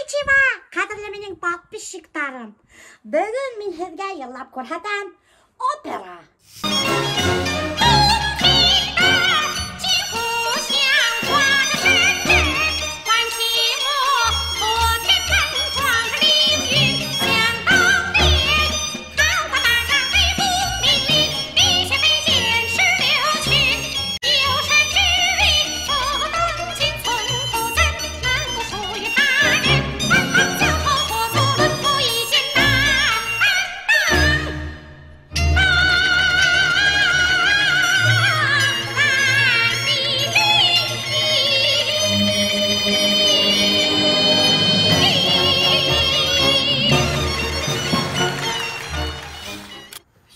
Ничего, қадірлі менің подписчиктарым. Бүгін мен сізге елап көрсетем опера.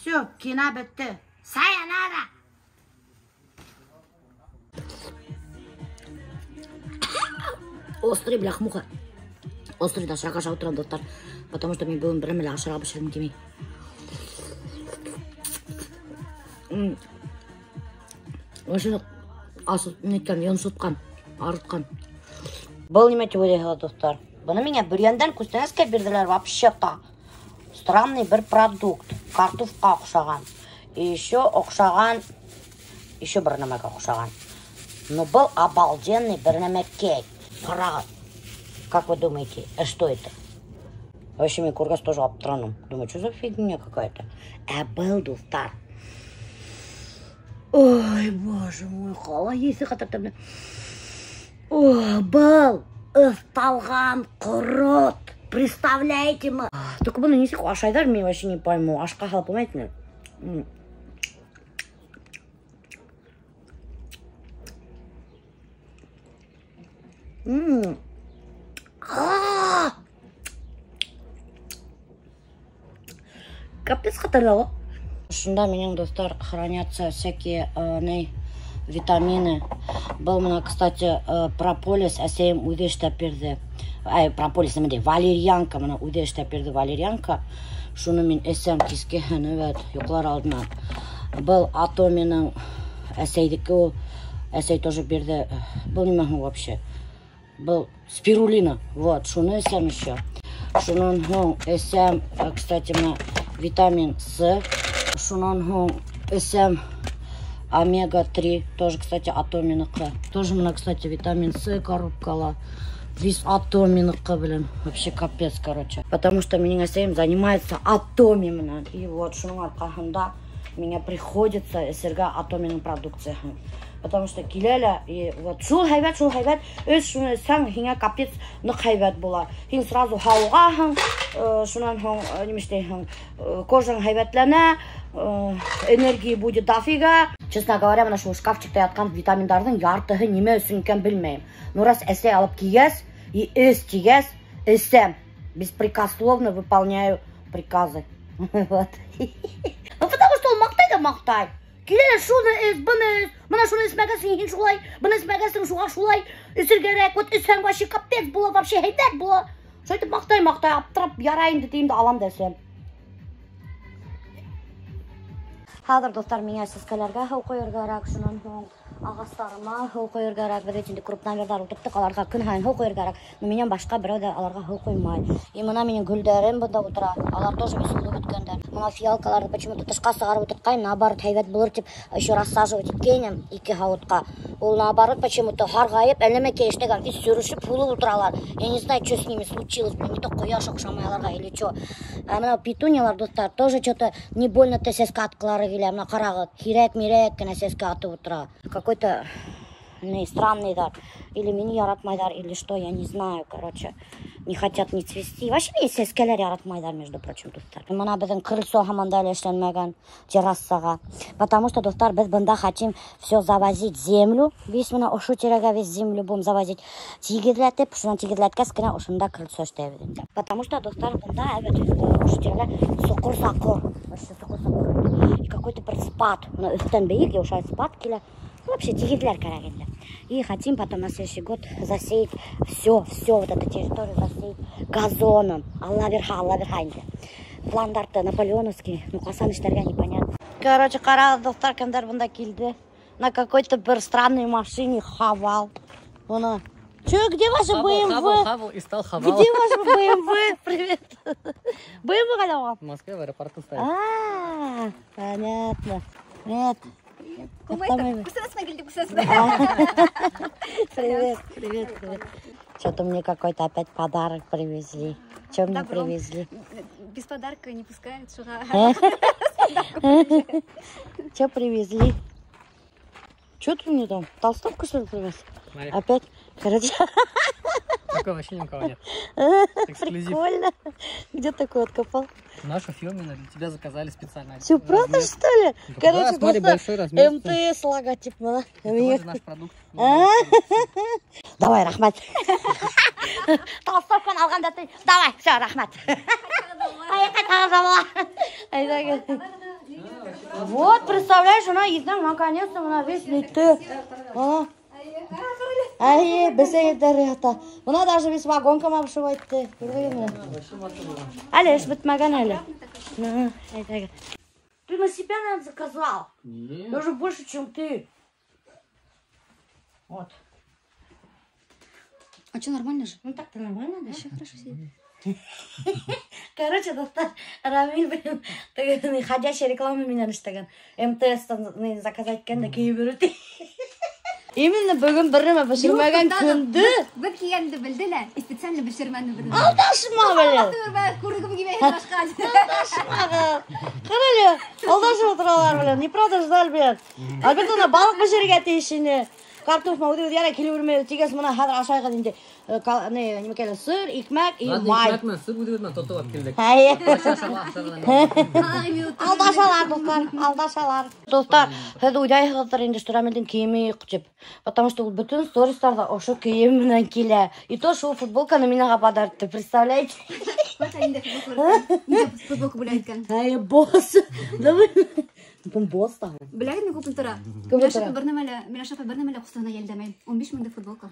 Все, кино бітті. Sayonara. Острый, блях-муха. Острый, да, шагаша утром, доктор. Потому что мне было прям шарап бішірім кемей. Очень неттен, енсутқан, арытқан. Бұл немете өйдегі, доктор. Бұны мене бүренден күстіңізге берділер вообще-то. Странный бір продукт. Картофқа оқшаған. И еще оқшаған. Еще бір нәмәге оқшаған. Но был обалденный бір нәмәке. Қарағат. Как вы думаете, что это? Вообще, мне кургас тоже обтраном. Думаю, что за фигня какая-то? Был достар. Ой, боже мой, хала есі қатырды. Ой, был ысталған құрот. Представляете мы? Только бұны несек ашайдар, мен вообще не пойму. Ашқа қалып болмайтын. Капец қатырды. Шында менің достар хранятся всякие витамины. Был мына, кстати, прополис, әсейім өйдештеп берді. Прополис немеде, валерьянка, мына өйдештеп берді валерьянка. Шуны мен әсем кескен, юқлар алдынан. Был атомының әсейдікі ол, әсей тоже берді. Был немағын вообще. Был спирулина, вот, шуны әсем еще. Шунын әсем, кстати, мына витамин С. Шунын әсем омега-3, тоже, кстати, атоминықты. Тоже мына, кстати, витамин С коробкала. Весь атоминықты, блин. Вообще капец, короче. Потому что меня әсем занимается атомимно. И вот шунын арқасында мне приходится эсерге атоминың продукциясын. Потому что келелі, и вот шул хайбат, өз шуны сәң хиңа капец нық хайбат бола. Хиң сразу хауғаһың, шунан немештейһің, кожаң хайбатлана, энергии будет дофига. Честно говоря, мына шул шкафчикта яткан витаминдардың яртығы неме өсін екен білмейм. Но раз әсей алып кигәс и өз тигәс, әсем беспрекословно выполняю приказы. Вот. Потому что он мақтай. Келелі шуны өз, бұны өз, мұна шуны өсмәгәсің ең шулай, бұны өсмәгәсің шуға шулай, өсіргерек, вот өссәң вообще капец бұла, вообще хейдәк бұла. Шайтып мақтай, аптырап, ярайымды деймді алам дәсем. Хәзер достар, меня сескәләргә һау қойыргарак, шунан һоң ағастарыма һау қойыргарак, без инде крупномерлар утырттык, аларга көн һайын һау қойыргарак. Но менен башка берәү дә аларга һау қоймай. И мына минең гөлдәрем бында утыра. Алар тоже бесулы беткәндәр. Мына фиалкаларны почему-то тышка сыгарып утырткан, наоборот, һәйбәт булыр дип еще рассаживать иткәнем ике һавытка. Ул наоборот почему-то харгаеп, әлләмә кәештәгән, ис сүрешеп фулы утыралар. Я не знаю, что с ними случилось, не то кояш охшамай аларга или что. А мына петуниялар достар тоже что-то не больно сәскә аткылары килә. Мына карагы, кирәк-мирәк кенә сәскә атып утыра. Какой-то странный дар. Или меня яратмайдар, или что, я не знаю, короче. Не хотят не цвести. Вообще есть сәскәләр яратмайдар, между прочим, достар. Мына безнең крыльцо һаман да эшләнмәгән террасага. Потому что, достар, без бында хотим все завозить землю. Весь мына ошу тирәгә весь землю будем завозить. Тигедләтеп, шуннан тигедләткәс кенә ошында крыльцо эштәбез инде. Потому что, достар, бында ошу тирәгә соқыр-сақыр. И какой-то бір спад. Өстән бейік, ошай спад килә. Вообще тигедләр кәрәк инде. И хотим потом на следующий год засеять все вот эту территорию засеять газоном. Алла верха инде. Пландарты наполеоновский, ну касан эшләргә непонятно. Короче, карагыз, достар, кемдер бында килде. На какой-то бір странной машине хавал. Оны Че, где ваша БМВ? Хавал и стал хавал. Где ваша БМВ? Привет. БМВ когда вам? В Москве в аэропорту стоит. Понятно. Нет. Привет, привет, привет. Что-то мне какой-то опять подарок привезли. Что мне привезли? Без подарка не пускают. Что привезли? Что ты мне там? Толстовку, что ли, привез? Опять? Короче. Такого вообще ни у кого нет. Эксклюзив. Прикольно. Где такой откопал? Нашу фирменную для тебя заказали специально. Все, правда, что ли? Ну, Короче, да, смотри, большой просто размер. МТС логотип. Это вроде наш продукт. Давай, рахмат. Толстовканы алғанда ты. Давай, все, рахмат. Вот, представляешь, она ездила, наконец-то, она весь летит. Ай, без это. Она даже весь вагонком обшивает. Алеш, битмаган, Аля. Ты на себя, наверное, заказал. Я уже больше, чем ты. Вот. А что, нормально же? Ну так-то нормально, да? Вообще хорошо сидит. Короче, достар, Рамиль, блин, ты ходячая реклама меня наштаган. МТС-тан заказать кенде кейбірді. Именно бүгін біріме пішірмеген күнді. Бір киенді білділі, специально бішірмәнді білділі. Алдашма, блин. Көрдігім кемейді башқан. Алдашма. Қарайлы, алдашып отыралар, блин. Не правда ждал, блин. Альберт, ана балық пішірге тейшіне. Картоф мауды яра келе бермей тигез мына хәзер ашайга инде неме келе сыр, икмәк и май. Икмәк мен сыр бүдебет мен тотып алып келдек. Алдашалар, достар, алдашалар. Достар, хәзер уйдайсыздар инде Рамилдин киеме кучып. Потому что ул бүтән стористарда ошо кием менән килә. И то шул футболканы миңа подарды, представляете? Вот инде футболка бүлә иткән. Ай, босс. Бун босс та. Біләгін мен көпіл тұра. Милашапа бірнемелі құстығына елдемейм. 15 мыңды футболка.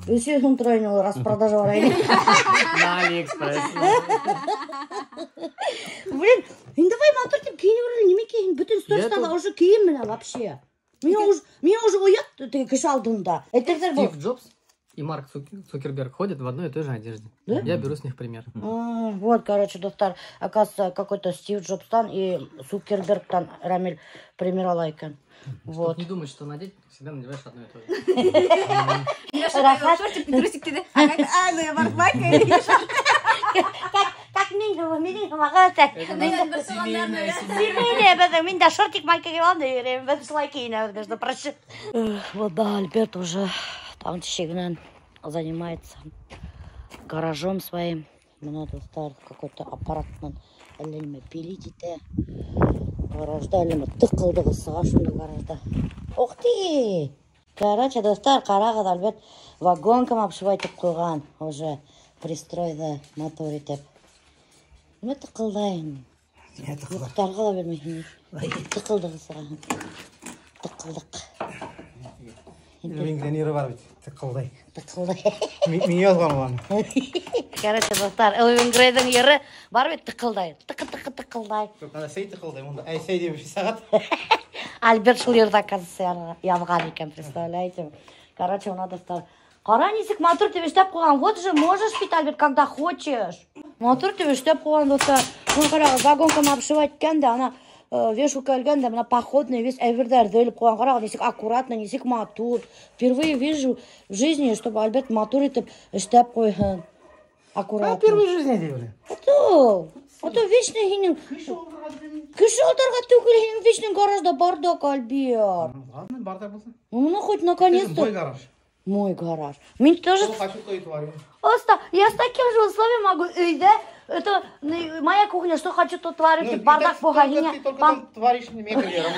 Өсі хүн тұрайын ол распродажа бар айны. На Алиэкспресс. Блин, давай мотор тип киіне көрілі, неме кейін бүтін стористарда уже киім міне вообще. Меня уже уят кіші алдында. Стив Джобс и Марк Цукерберг ходят в одной и той же одежде. Да? Я беру с них пример. Вот, короче, достар, оказывается, какой-то Стив Джобстан и Цукербергтан Рамиль примерал айкан. Вот. Не думать, что надеть, всегда надеваешь одно и то же. Шортик, трусик киді. Ну я барбайка и Как минимум, мағатак. Семейный, мен да шортик майка киевам да үйрем. Біз солай киінеміз, между прочим. Вот, да, Альберт уже там тишегінен занимается гаражом своим. Мне достар какой-то аппаратмен әлемі пилить ете. Гаражда әлемі тықылдығы сыға шында гаражда. Ух ты! Короче, достар, қарағыз Альберт вагонкам обшивать қойған. Уже пристройды мотор етеп. Не тықылдайын? Мұқтарға да бермейін. Тықылдығы сыға. Тықылдық. Венгренері бар бет, тықылдай. Тықылдай. Мен yazған оған. Короче, достар, Венгрияның ері бар бет тықылдай. Тықылдай. Сәй тықылдай, онда әй-сәй деп сағат. Альберт шул ерді, оказывается, язған екен, представляете? Короче, она достар. Қара несік мотор тебе штеп қойған. Вот же можешь пить, Альберт, когда хочешь. Мотор тебе штеп қойған, достар. Ну, қарағы, вагонкам обшивать екен, да, ана вешалка ілген, да, мына походный весь әйвердерді өліп қойған. Қарағы, несік аккуратно, несік мотор. Впервые вижу в жизни, чтобы Альберт мотор етіп штеп қойған. Аккуратно. Первый жизни дейбілі. Ото вечный хинин. Кіші олдарға түгіл хинин вечный гаражда бардак, Альберт. Ладно, бардак болсын. Ну, хоть наконец-то. Мой гараж. Мой гараж. Мен тоже... Хочу той тварью. Оста, я с таким же условием могу үйде. Это моя кухня, что хочу, то творю. Бардак болғаныңа. Ты только там творишь не мегалером.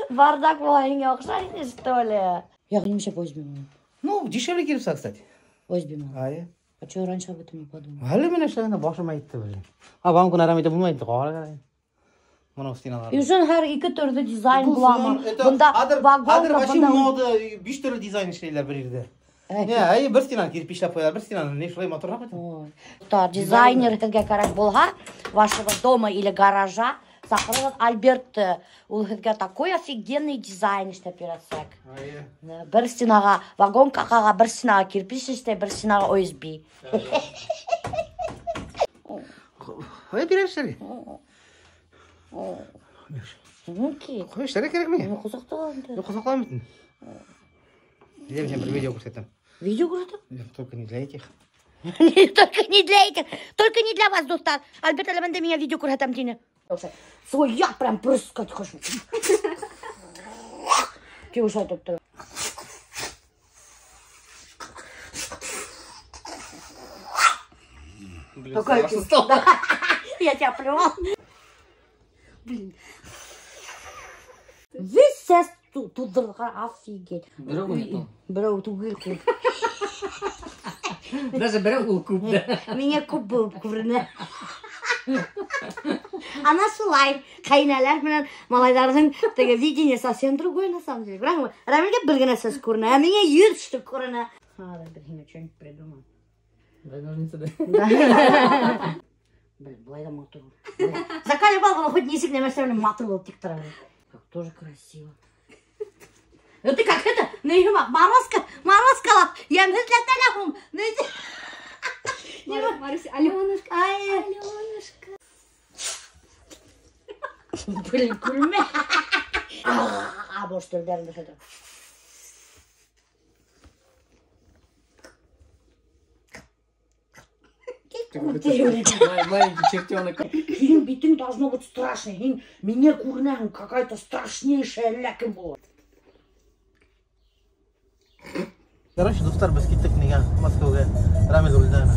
Бардак болғаныңа оқшайсың, что ли? Я немше возьмем. Ну, дешевле келіпса, кстати. Возьмем. Ай. А что раньше об этом не подумал? Әлі мен әшілігінде башым айтты білі. Абам күн арам ете бұлмайды, қоғара қарай. Мұнау стеналар. И уже har iki türlü dizayn bulamam. Bunda vagon Адыр var, вообще bunda... мода, биш түрлі дизайн ішлейлер бір ерде. Не, бір стенаны кирпичлеп қоялар, бір стенаны не шылай моторға қойды. Дизайнер, как болға, вашего дома или гаража, Сахаров Альберт, ул һеҙгә такой офигенный дизайн эшләп бирәсәк. Бер стенаға вагон какаға, бер стенаға кирпич эшләй, бер стенаға ОСБ. Қоя берерсің? Қой эшләре керек ме? Қызықтығанды. Қызықтыламын. Я бір видео көрсетем. Видео көрсетем? Только не для этих. Только не для этих. Только не для вас, достар. Альберт Алеманде меня видео көрсетем дейін. Свой я прям прыскать хочу. Кеуш айтып тұр. Какая киста. Я тебя плювал. Блин. Весь сес тудырға офигеть. Біреу тугыл куб. Даже біреу ол куб, да? Меня куб был көріне. Ана шулай. Қайналар менен малайлардың видение совсем другой на самом деле. Бірақ Рамилге бір генә сөз көріне. А меня ершті көріне. Надо бір что-нибудь придумать. Дай ножницы, да? Блин, былай да матур. Закалив алғаны хоть несік неместеріне матур болып тек тұрады. Как тоже красиво. Это как это? Морозка. Я не для телефон. Маруся, Аленушка. Аленушка. Блин, күлме. Бош төлдерін düşеді. Маленький чертенок. Битің должно быть страшный. Меня курнахын какая-то страшнейшая лякім болады. Короче, достар, біз кеттік неге Москваға. Рамил Ульдана.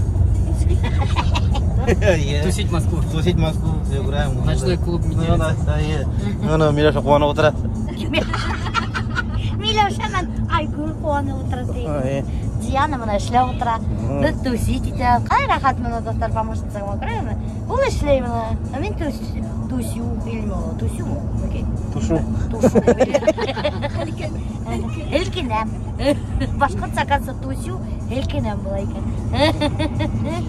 Тусить Москву. Тусить Москву. Ночной клуб Медведь. Оны Милеша қуанып отырады. Милеша мен Айгүл қуанып отырады. Диана мына ішлеп отырады. Біз тусить етіп. Қалай рахат мына достар помощницаға көреді. Бұл ішлей мына. Мен тусю. Тусю му? Тушу. Елкенем. Башқұртса қанса тусю, елкенем бұла екен.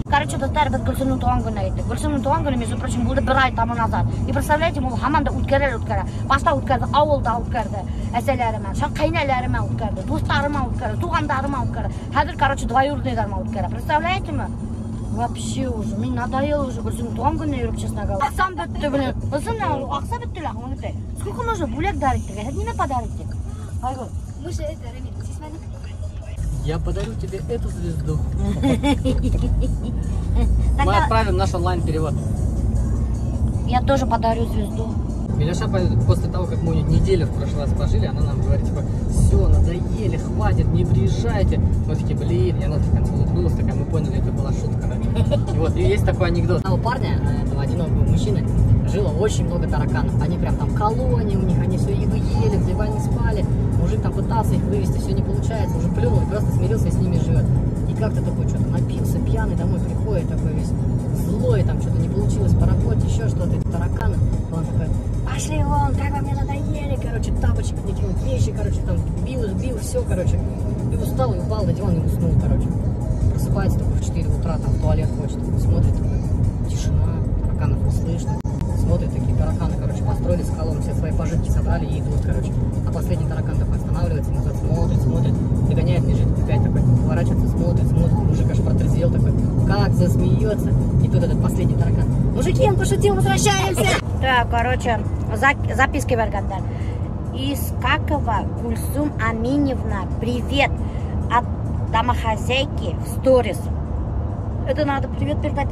Короче, достар, біз Гүлсімнің туған күні айттық. Гүлсімнің туған күні, между прочим, болды бір ай тамы назад. И представляете, бұл хаманда өткерер. Башта өткерді, ауылда өткерді. Әселерімен, қайнелерімен өткерді, достарыма өткерді, туғандарыма өткерді. Қазір, короче, двоюродныйдарыма өткерді. Представляете ме? Вообще уже, мен надоело уже Гүлсімнің туған күніне жүріп, честно говоря. Ақсам бітті, блин. Ақса бітті лағым, өте. Сколько нужно булек дарить? Это не подарить. Айгүл. Мы же это, Рамиль, ты с нами? Я подарю тебе эту звезду. Мы отправим наш онлайн-перевод. Я тоже подарю звезду. Миляша, после того, как мы неделю в прошлый раз пожили, она нам говорит, типа, все, надоели, хватит, не приезжайте. Мы такие, блин, и она в конце улыбнулась, такая, мы поняли, это была шутка. И вот, и есть такой анекдот. У парня, этого одинокого мужчины, жило очень много тараканов. Они прям там колонии у них, они все еду ели, в диване спали. Мужик там пытался их вывести, все не получается, уже плюнул, просто смирился и с ними живет. И как-то такой что-то напился, пьяный, домой приходит, такой весь злой, там что-то не получилось по работе, еще что-то, эти тараканы. Он такой, пошли вон, как вы мне надоели, короче, тапочек не кинул, вещи, короче, там бил, все, короче. И устал, и упал на диван и уснул, короче. Просыпается такой в 4 утра, там в туалет хочет, смотрит, такой, тишина, тараканов не слышно. Смотрят, такие тараканы, короче, построили скалом, все свои пожитки собрали и идут, короче. А последний таракан такой останавливается, назад смотрит, догоняет, бежит, опять такой, поворачивается, смотрит, мужик аж протрезвел такой, как засмеется. И тут этот последний таракан. Мужики, он пошутил, возвращаемся! Так, короче, записки Варгандар. Искакова Гульсум Аминевна, привет от домохозяйки в сторис. Это надо привет передать.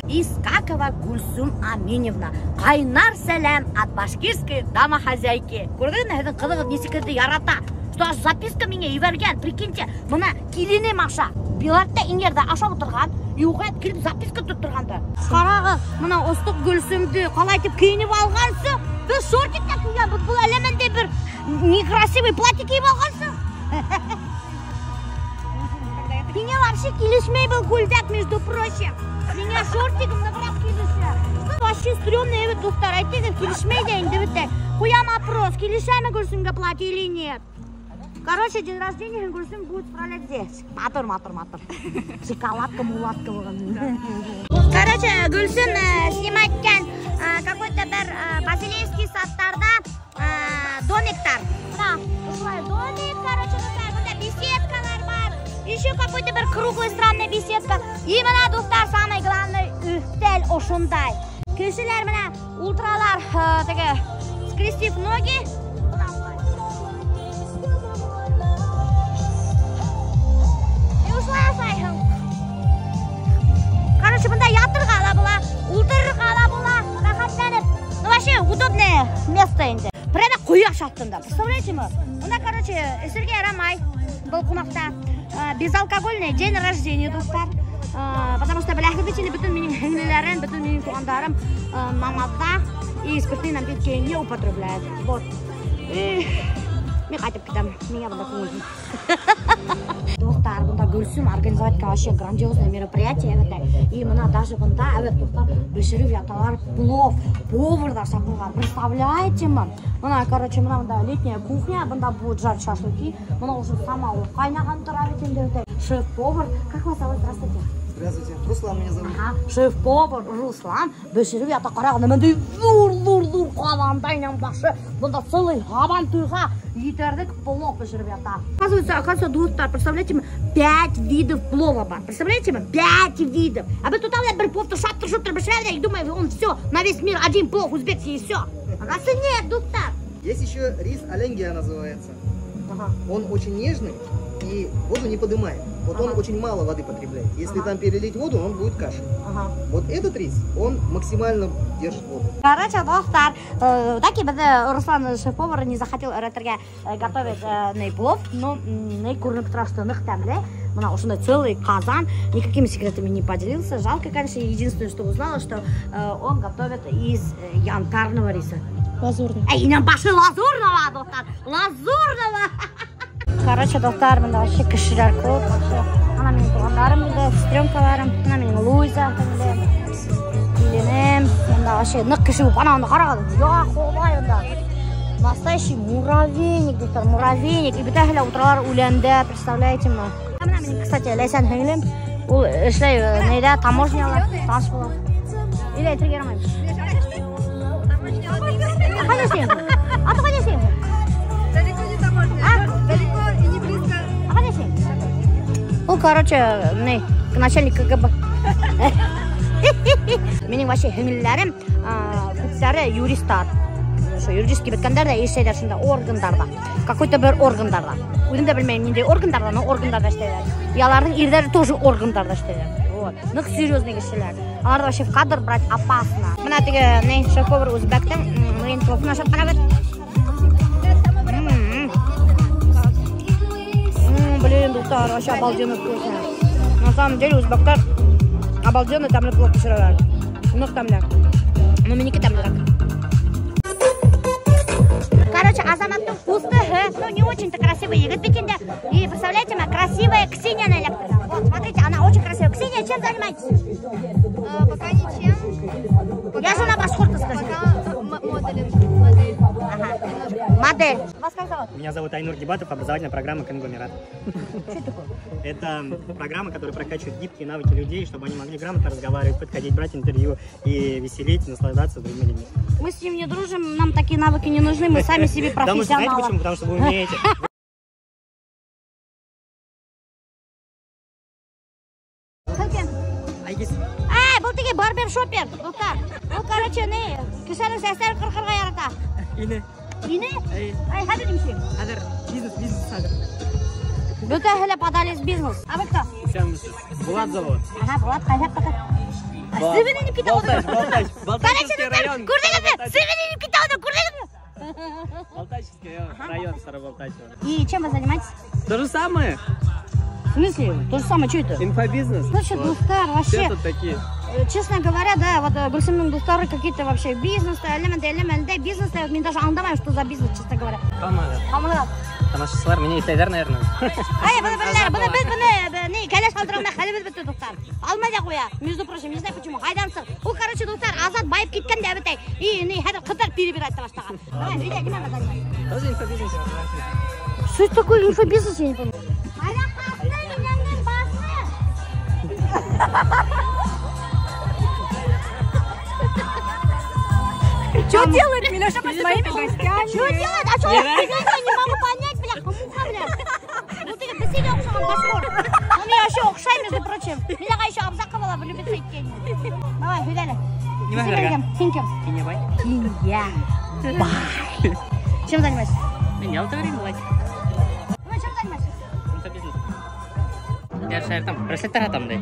Искакова Гульсум Аминевна. Қайнар сәлем от башкирской домохозяйки. Көрдіңіз, әдің қылығы несекерді ярата. Что аж записка менге иверген. Прикиньте, мұна келене мақша. Билардта ингерді ашап отырған. Еуғайт келіп записка тұттырғанды. Қарағы, мұна ұстық Гүлсімді қалайтып кейініп алғансы. Біз шортикте күйген бұл әлемінде бір некрасивый платье киіп алғансы. Меня вообще келешмей был гульдак, между прочим. Меня шортиком набрав келеші. Вообще стрёмный evet достар. Айтты, келешмей дейін дебітті. Хуям опрос, келешай ме Гүлсімге платье или нет? Короче, день рождения Гульсим будет справлять здесь. Матур. Шоколадка, мулатка. Короче, Гульсим снимать какой-то Василийский садтарда домиктар. Да, домик, короче, вот беседкалар бар. Еще какой-то круглый странный беседка. Именно, достар, самый главный үстел ошундай. Кешелер меня ультралар, скрестив ноги. И ушла сайхым. Короче, бында ятыр қала была, ултыр қала была, рахаттанып. Ну, вообще, удобное место инде. Прямо куяш аттында, представляете мы? Бында, короче, эсерге ярамай, был кунақта. Безалкогольный день рождения, достар. Потому что, біләхті бүтін менің хіңлілерін, бүтін менің туғандарым намазда и спиртный напитки не употребляют. Вот. И мен қайтып кетем, меня бұнда көңілдім. Достар, бұнда Гүлсім организовать вообще грандиозное мероприятие. И мына даже бұнда, достар, бешіріп яталар плов, повардар сақынған. Представляете мы? Мына, короче, мына летняя кухня, бұнда будет жарить шашлыки. Мына уже самауыр қайнаған тұрар. Шеф-повар. Как вас зовут? Здравствуйте. Здравствуйте, Руслан меня зовут. Шеф-повар Руслан. Бешіріп ята қарағында мындай зур қадамдайнан башы. Бұнда целый хабан туйға литрдік плов бешіріп ята. Оказывается, достар, представляете, 5 видов плова бар. Представляете, 5 видов. А вы тут бір пловты шаттыр бешіріп, и думаю, он все, на весь мир один плов узбекский и все. Оказывается, нет, достар. Есть еще рис оленгия называется. Он очень нежный и воду не поднимает. Вот он очень мало воды потребляет. Если там перелить воду, он будет кашей. Вот этот рис, он максимально держит воду. Короче, достар, таки Руслан шеф-повар не захотел готовить плов, но курник трашты тәмле. Мына ушундай целый казан, никакими секретами не поделился. Жалко, конечно, единственное, что узнала, что он готовит из янтарного риса. Лазурный. Эй, нам пошли лазурного, достар, лазурного! Короче, достар, мында вообще кішілер көп. Ана менің туғандарым еді, сестренкаларым, ана менің Луиза, келінім. Мында вообще нық кіші болып, анағында қарағадым. Я, қолай онда. Настоящий муравейник, достар, муравейник. И бітәхілі отыралар уленде, представляете ма? Ана менің, кстати, Лейсан Хенгілім. Ол ішлей, нейді, таможнялар, таныс болады. Или әйтірге ярамаймыз. Қайда істеймін? Аты қайда істеймін? Далеко не таможня. Далеко и не близко. А қайда істеймін? Ол, короче, начальник КГБ. Менің вообще хіңілерім, көптері юристар. Юридический біткендер де ештейдер шында органдарда. Какой-то бір органдарда. Өзім де білмеймін, нендей органдарда, но органдарда іштейдер. И алардың ердері тоже органдарда іштейдер. Нық серьезный кешелер. Аларды вообще в кадр брать опасно. Мына теге шеф-повар өзбектің мұрейін тофын ашып қарабет. Блин, достар, вообще обалденно вкусно. На самом деле узбектар обалденно тәмлі плов пішірілер. Нық тәмлі. Но менікі тәмлірек. Короче, азаматтың вкусты, ну не очень-то красивый егет бекенде. И представляете, красивая Ксения на электрике. Вот, смотрите, она очень красивая. Ксения, чем занимаетесь? Пока ничем. Я жена башкорта, скажи. Модель. Ага. Модель. Вас как зовут? Меня зовут Айнур Гибатов, образовательная программа «Конгломерат». Что такое? Это программа, которая прокачивает гибкие навыки людей, чтобы они могли грамотно разговаривать, подходить, брать интервью и веселить, наслаждаться другими людьми. Мы с ним не дружим, нам такие навыки не нужны, мы сами себе профессионалы. Да, знаете почему? Потому что вы умеете. Бұл теге барбер-шопер, достар. Бұл, короче, кішінің сәстері қырқырға ярата. Ине. Ине? Ай, хәдір немшем? Хәдір бизнес хәдір. Бұл тәхілі подались бизнес. А вы кто? Булат зовут. Ага, Булат, қайсақ қақы. Сывененіп кете олды. Балтачевский район. Көрдіңізді? Сывененіп кете олды, көрдіңізді? Балтачевский район, Старобалтачево. И чем вы занимаетесь? То же самое. В смысле? То же самое, что это? Инфобизнес. Слушай, достар, вообще. Все тут такие. Честно говоря, да, вот Гульсимның достары какие-то вообще бизнес, элементы бизнеса, мен даже аңдамайм, что за бизнес, честно говоря. Қалмады. Тамашашылар меня естайдар, наверное. Ай, бұны кәлеш қалдырғанда қалыбыз бітті, достар. Алмай да қоя, между прочим, не знаю почему, қайдансың. Ол, короче, достар, азат байып кеткен де әбітай. И хәдір қыдар перебір айтты баштаған. Үйде, кемен назар. Тоже инфобизнес. Что это такое инфобизнес, я не понимаю. Что делает Миляша с моими гостями? Что делает? А что? Я не могу понять, бля, кому-ка, бля. Ну ты как ты сидел, что он башкор. Он меня еще укшай, между прочим. Меня еще Абзакова любит сойти. Давай, Гуляля. Кинья. Кинья. Бай. Чем занимаешься? Я вот говорю, лайк. Ну, чем занимаешься? Я шарю там, браслет там, да.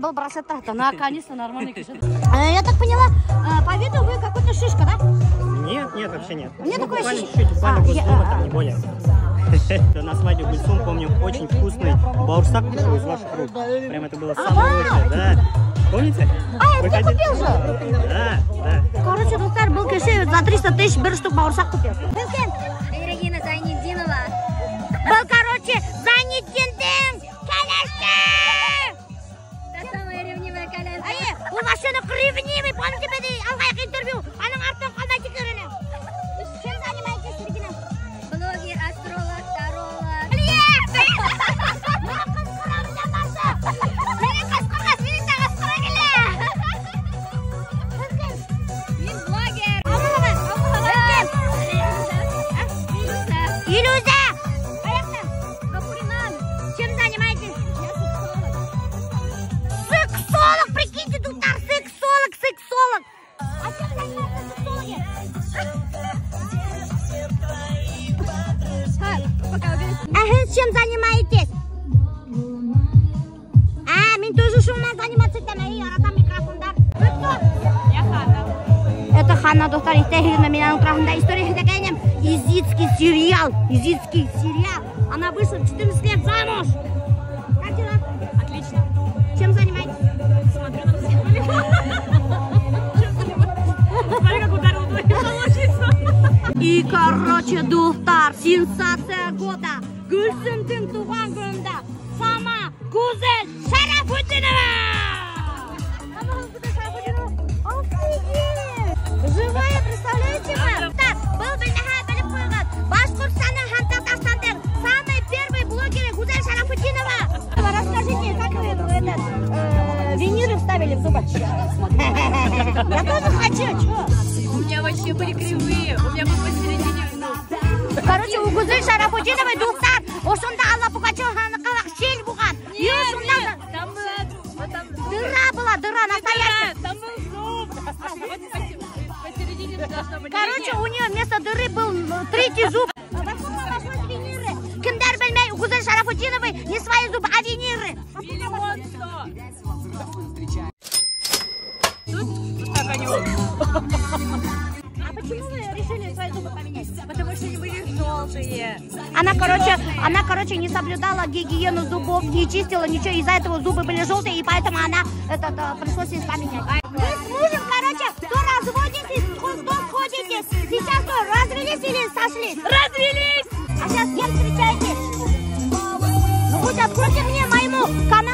Был браслет там, наконец-то нормальный кишет. Я так поняла, по виду вы какой-то шишка, да? Нет, вообще нет. Мне такое Буквально ощущение. чуть-чуть, буквально госдума, там не более. На свадьбе Гульсум, помню, очень вкусный баурсак кушал из ваших рук. Прям это было самое лучшее, да. Помните? Это ты купил же? Да. Короче, доктор был кеше за 300 тысяч бір штук баурсак купил. Регина Зайнетдинова. Был, короче, Зайнетдин, конечно! Та самая ревнивая коляска. Ой, у машины ревнивый, помните, мен алғайық интервью, аның артынан қалмай текеріне. Чем занимаетесь, Регина? Блогер, астролог, таролог. Мені қасқырғас, мені де қасқыра келе. Мен блогер. Илюза! Чем занимаетесь? Сексолог, прикиньте, доктор, сексолог. А чем занимаются сексологи? Чем занимаетесь? Мен тоже шумно заниматься этим. Аратам микрофондар. Вы кто? Я Ханна. Это Ханна, доктор Ихтехина, меня украхнда. История Хитакайнем. Изидский сериал. Она вышла в 14 лет замуж. Как дела? Отлично. Чем занимаетесь? Смотрю на всех. Чем занимаюсь? Смотри, как ударил твои молочница. И, короче, доктор, сенсация года. Гүлсімдің туған күнінде сама Гузель Шарафутдинова. Живая, представляете вы? Так, был біліп қойған. Башқұртстанның Хантақтастанның самый первый блогер Гузель Шарафутдинова. Расскажите, как вы виниры вставили в зубы? Я тоже хочу, что? У меня вообще были кривые. У меня был посередине нос. Короче, у Гузель Шарафутдиновой доктор, ошонда Алла Пугачеваны қалақ шел бұған. Нет, там была... Дыра была, настоящая. Там был зуб. Посередине должно быть. Короче, у нее вместо дыры был третий зуб. Кімдер білмей, у Гузель Шарафутдиновой не свои зубы, а виниры. Миллион 100. Тут вот так они вот. А почему вы решили свои зубы поменять? Потому что они были желтые. Она, короче, не соблюдала гигиену зубов, не чистила ничего, из-за этого зубы были желтые, и поэтому она пришлось их поменять. Вы с мужем, короче, то разводитесь, то сходитесь. Сейчас что, развелись или сошлись? Развелись! А сейчас с кем встречаетесь? Ну, хоть откройте мне моему каналу